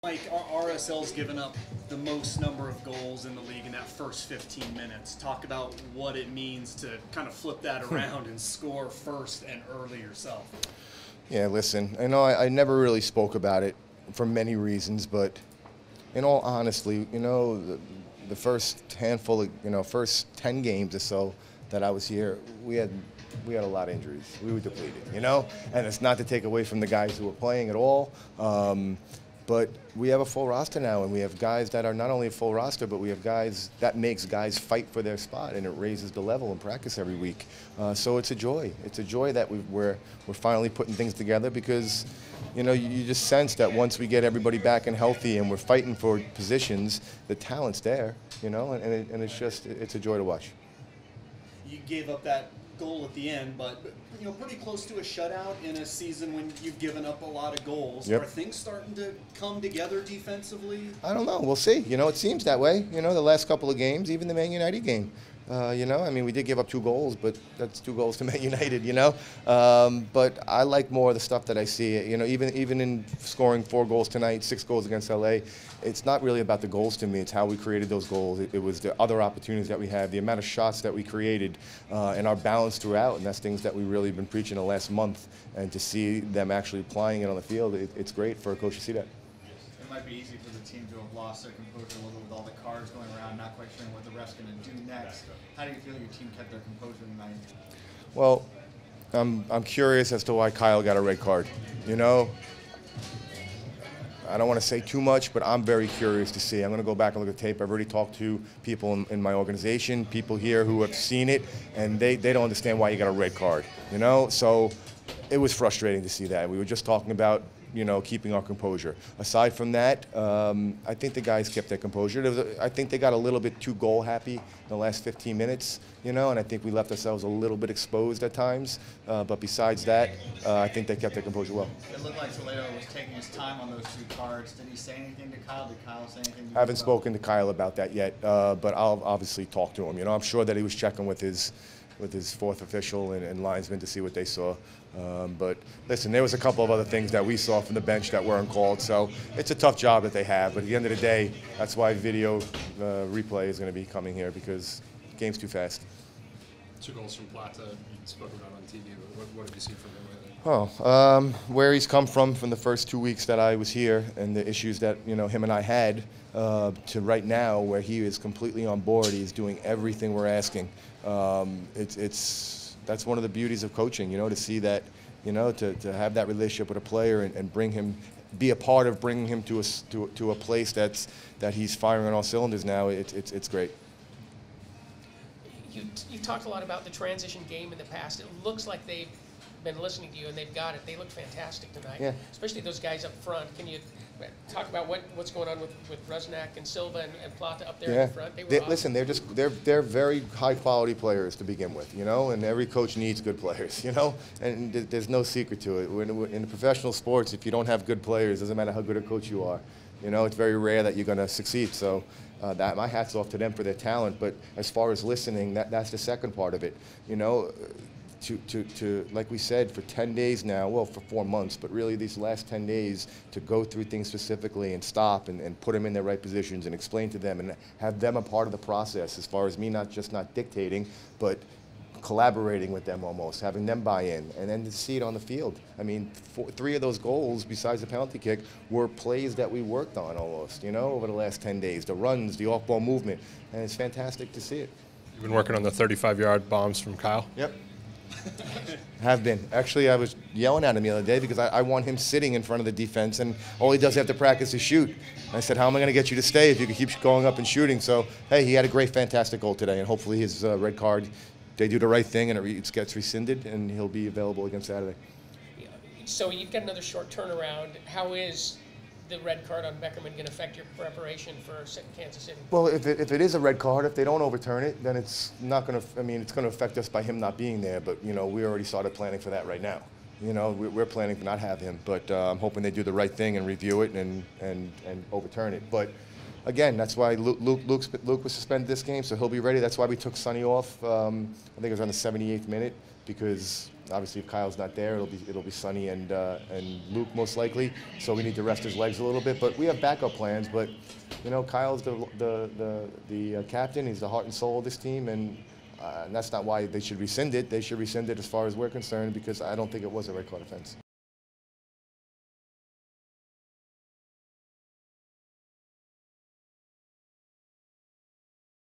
Mike, RSL's given up the most number of goals in the league in that first 15 minutes. Talk about what it means to kind of flip that around and score first and early yourself. Yeah, listen, I never really spoke about it for many reasons, but in all honesty, the first handful of, first 10 games or so that I was here, we had a lot of injuries. We were depleted, and it's not to take away from the guys who were playing at all. But we have a full roster now, and we have guys that are not only a full roster, but we have guys that makes guys fight for their spot, and it raises the level in practice every week. So it's a joy. It's a joy that we're finally putting things together because, you just sense that once we get everybody back and healthy, and we're fighting for positions, the talent's there, and it's a joy to watch. You gave up that goal at the end, but pretty close to a shutout in a season when you've given up a lot of goals. Yep. Are things starting to come together defensively? I don't know. We'll see. It seems that way. The last couple of games, even the Man United game. We did give up 2 goals, but that's 2 goals to Man United, But I like more of the stuff that I see. Even in scoring 4 goals tonight, 6 goals against LA, it's not really about the goals to me. It's how we created those goals. It was the other opportunities that we had, the amount of shots that we created, and our balance throughout. And that's things that we really been preaching the last month. And to see them actually applying it on the field, it's great for a coach to see that. It might be easy for the team to have lost their composure a little with all the cards going around, not quite sure what the ref's going to do next. How do you feel your team kept their composure tonight? Well, I'm curious as to why Kyle got a red card. I don't want to say too much, but I'm very curious to see. I'm going to go back and look at tape. I've already talked to people in my organization, people here who have seen it, and they don't understand why you got a red card. So it was frustrating to see that. We were just talking about keeping our composure. Aside from that, I think the guys kept their composure. I think they got a little bit too goal happy in the last 15 minutes, and I think we left ourselves a little bit exposed at times. But besides that, I think they kept their composure well. It looked like Toledo was taking his time on those 2 cards. Did he say anything to Kyle? Did Kyle say anything to you? I haven't spoken to Kyle about that yet, but I'll obviously talk to him. I'm sure that he was checking with his 4th official and linesman to see what they saw. But listen, there was a couple of other things that we saw from the bench that weren't called. So it's a tough job that they have. But at the end of the day, that's why video replay is going to be coming here because the game's too fast. 2 goals from Plata, you spoke about on TV. But what have you seen from him lately? Where he's come from the first 2 weeks that I was here and the issues that him and I had to right now where he is completely on board. He's doing everything we're asking. That's one of the beauties of coaching, to see that, to have that relationship with a player and bring him, be a part of bringing him to a place that he's firing on all cylinders now. It's great. You talked a lot about the transition game in the past. It looks like they've been listening to you and they've got it. They look fantastic tonight, yeah. Especially those guys up front. Can you talk about what's going on with Rusnak and Silva and Plata up there in the front? Listen, they're very high quality players to begin with, and every coach needs good players, and there's no secret to it. In the professional sports, if you don't have good players, doesn't matter how good a coach you are, it's very rare that you're going to succeed. So my hat's off to them for their talent. But as far as listening, that's the second part of it, To like we said, for 10 days now, well, for 4 months, but really these last 10 days to go through things specifically and stop and put them in their right positions and explain to them and have them a part of the process as far as me not dictating, but collaborating with them almost, having them buy in, and then to see it on the field. 3 of those goals, besides the penalty kick, were plays that we worked on almost, over the last 10 days, the runs, the off-ball movement, and it's fantastic to see it. You've been working on the 35-yard bombs from Kyle? Yep. Have been. Actually, I was yelling at him the other day because I want him sitting in front of the defense, and all he does after practice is shoot. And I said, how am I going to get you to stay if you can keep going up and shooting? So, hey, he had a great, fantastic goal today, and hopefully his red card, they do the right thing and it gets rescinded, and he'll be available against Saturday. So you've got another short turnaround. How is the red card on Beckerman going to affect your preparation for Kansas City? Well, if it is a red card, if they don't overturn it, then it's not going to. It's going to affect us by him not being there. But we already started planning for that right now. We're planning to not have him, but I'm hoping they do the right thing and review it and overturn it. But again, that's why Luke was suspended this game, so he'll be ready. That's why we took Sonny off. I think it was on the 78th minute, because obviously if Kyle's not there, it'll be Sonny and Luke most likely. So we need to rest his legs a little bit. But we have backup plans. But you know, Kyle's the captain. He's the heart and soul of this team, and that's not why they should rescind it. They should rescind it as far as we're concerned, because I don't think it was a red card offense.